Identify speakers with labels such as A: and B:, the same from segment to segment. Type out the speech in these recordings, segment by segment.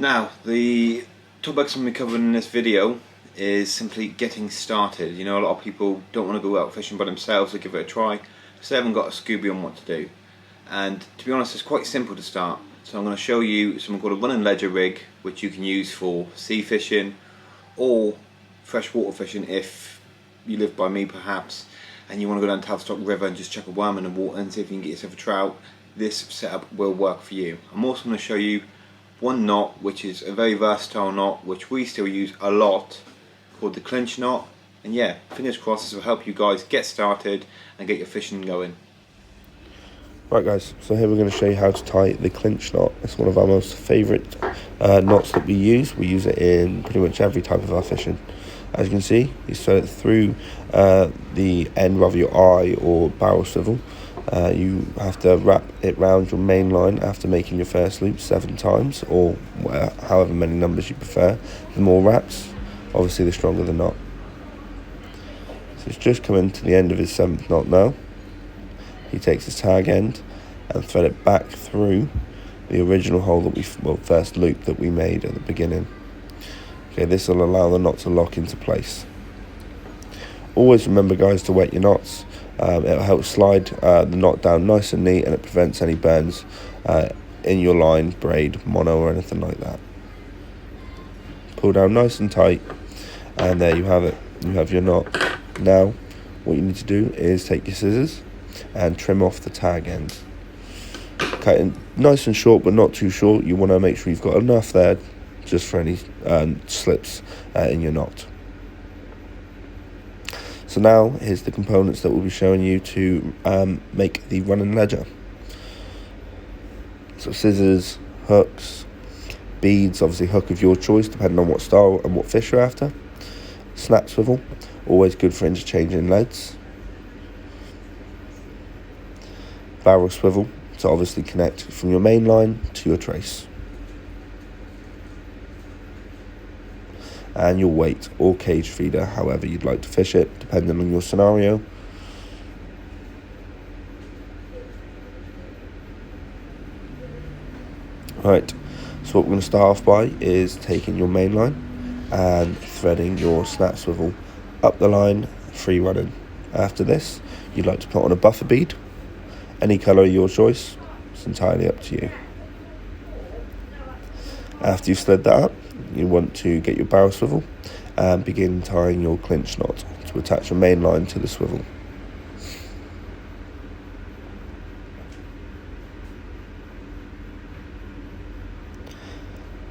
A: Now, the toolbox I'm going to be covering in this video is simply getting started. You know, a lot of people don't want to go out fishing by themselves or give it a try, so they haven't got a Scooby on what to do. And to be honest, it's quite simple to start. So I'm going to show you something called a run and ledger rig, which you can use for sea fishing or freshwater fishing if you live by me perhaps, and you want to go down to Tavistock River and just chuck a worm in the water and see if you can get yourself a trout. This setup will work for you. I'm also going to show you one knot, which is a very versatile knot, which we still use a lot, called the clinch knot. And yeah, fingers crossed this will help you guys get started and get your fishing going.
B: Right guys, so here we're going to show you how to tie the clinch knot. It's one of our most favourite knots that we use. We use it in pretty much every type of our fishing. As you can see, you thread it through the end of your eye or barrel swivel. You have to wrap it round your main line after making your first loop 7 times, or however many numbers you prefer. The more wraps, obviously the stronger the knot. So it's just coming to the end of his 7th knot now. He takes his tag end and thread it back through the original hole that first loop that we made at the beginning. Okay, this will allow the knot to lock into place. Always remember guys to wet your knots. It'll help slide the knot down nice and neat, and it prevents any burns in your line, braid, mono or anything like that. Pull down nice and tight, and there you have it. You have your knot. Now what you need to do is take your scissors and trim off the tag end. Cut it nice and short, but not too short. You want to make sure you've got enough there just for any slips in your knot. So now here's the components that we'll be showing you to make the run and ledger. So scissors, hooks, beads, obviously hook of your choice depending on what style and what fish you're after. Snap swivel, always good for interchanging leads. Barrel swivel to obviously connect from your main line to your trace. And your weight or cage feeder, however you'd like to fish it, depending on your scenario. Right, so what we're going to start off by is taking your main line and threading your snap swivel up the line, free running. After this, you'd like to put on a buffer bead, any colour of your choice, it's entirely up to you. After you've slid that up, you want to get your barrel swivel and begin tying your clinch knot to attach your main line to the swivel.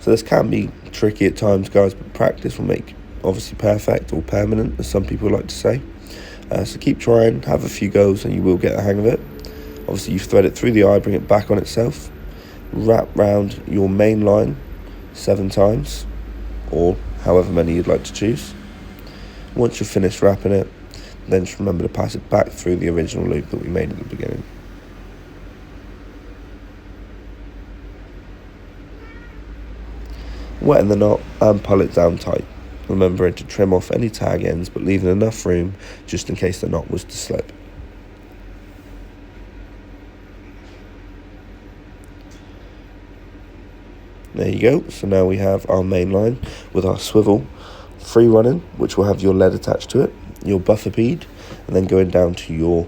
B: So this can be tricky at times guys, but practice will make obviously perfect or permanent, as some people like to say. So keep trying, have a few goes and you will get the hang of it. Obviously you thread it through the eye, bring it back on itself, wrap round your main line 7 times, or however many you'd like to choose. Once you're finished wrapping it, then just remember to pass it back through the original loop that we made at the beginning. Wetten the knot and pull it down tight, remembering to trim off any tag ends but leaving enough room just in case the knot was to slip. There you go, so now we have our main line with our swivel free running, which will have your lead attached to it, your buffer bead, and then going down to your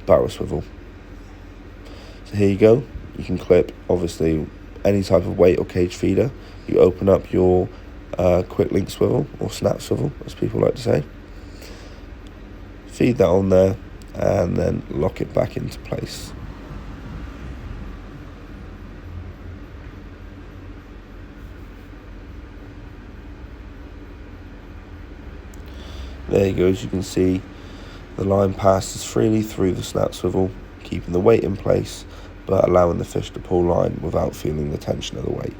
B: barrel swivel. So here you go, you can clip obviously any type of weight or cage feeder. You open up your quick link swivel or snap swivel, as people like to say. Feed that on there and then lock it back into place. There you go, as you can see, the line passes freely through the snap swivel, keeping the weight in place, but allowing the fish to pull line without feeling the tension of the weight.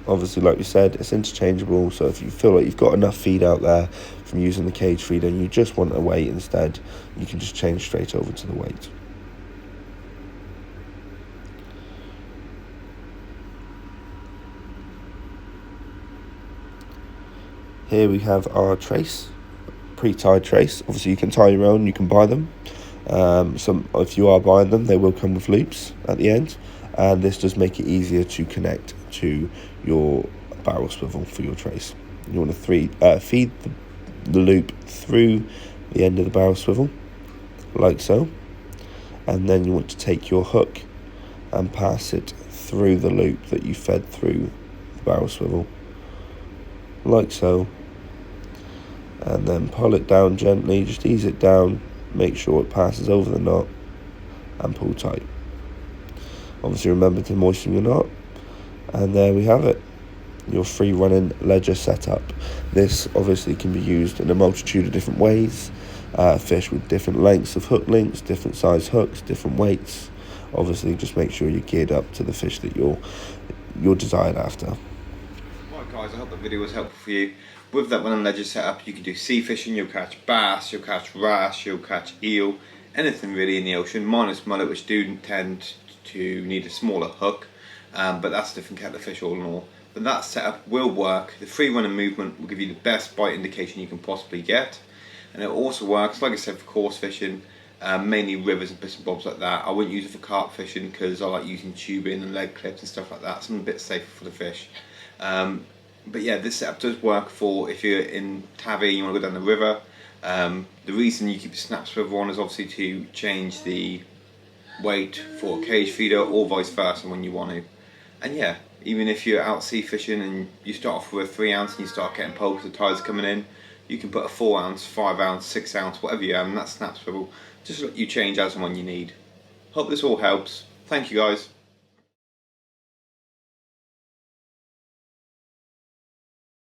B: Obviously, like we said, it's interchangeable, so if you feel like you've got enough feed out there from using the cage feeder and you just want a weight instead, you can just change straight over to the weight. Here we have our trace, pre-tied trace. Obviously you can tie your own, you can buy them, If you are buying them, they will come with loops at the end, and this does make it easier to connect to your barrel swivel for your trace. You want to feed the loop through the end of the barrel swivel, like so, and then you want to take your hook and pass it through the loop that you fed through the barrel swivel, like so, and then pull it down gently, just ease it down, make sure it passes over the knot, and pull tight. Obviously remember to moisten your knot, and there we have it, your free running ledger setup. This obviously can be used in a multitude of different ways, fish with different lengths of hook links, different size hooks, different weights. Obviously just make sure you're geared up to the fish that you're desired after.
A: Right guys, I hope the video was helpful for you. With that running ledger setup, you can do sea fishing, you'll catch bass, you'll catch wrasse, you'll catch eel, anything really in the ocean, minus mullet, which do tend to need a smaller hook, but that's a different kettle of fish all in all. But that setup will work. The free running movement will give you the best bite indication you can possibly get, and it also works, like I said, for coarse fishing, mainly rivers and bits and bobs like that. I wouldn't use it for carp fishing because I like using tubing and lead clips and stuff like that, something a bit safer for the fish. But yeah, this setup does work for if you're in Tavi and you want to go down the river. The reason you keep a snap swivel on is obviously to change the weight for a cage feeder or vice versa when you want to. And yeah, even if you're out sea fishing and you start off with a 3 ounce and you start getting pokes, the tides coming in, you can put a 4 ounce, 5 ounce, 6 ounce, whatever you have, and that snap swivel just let you change as and when you need. Hope this all helps. Thank you guys.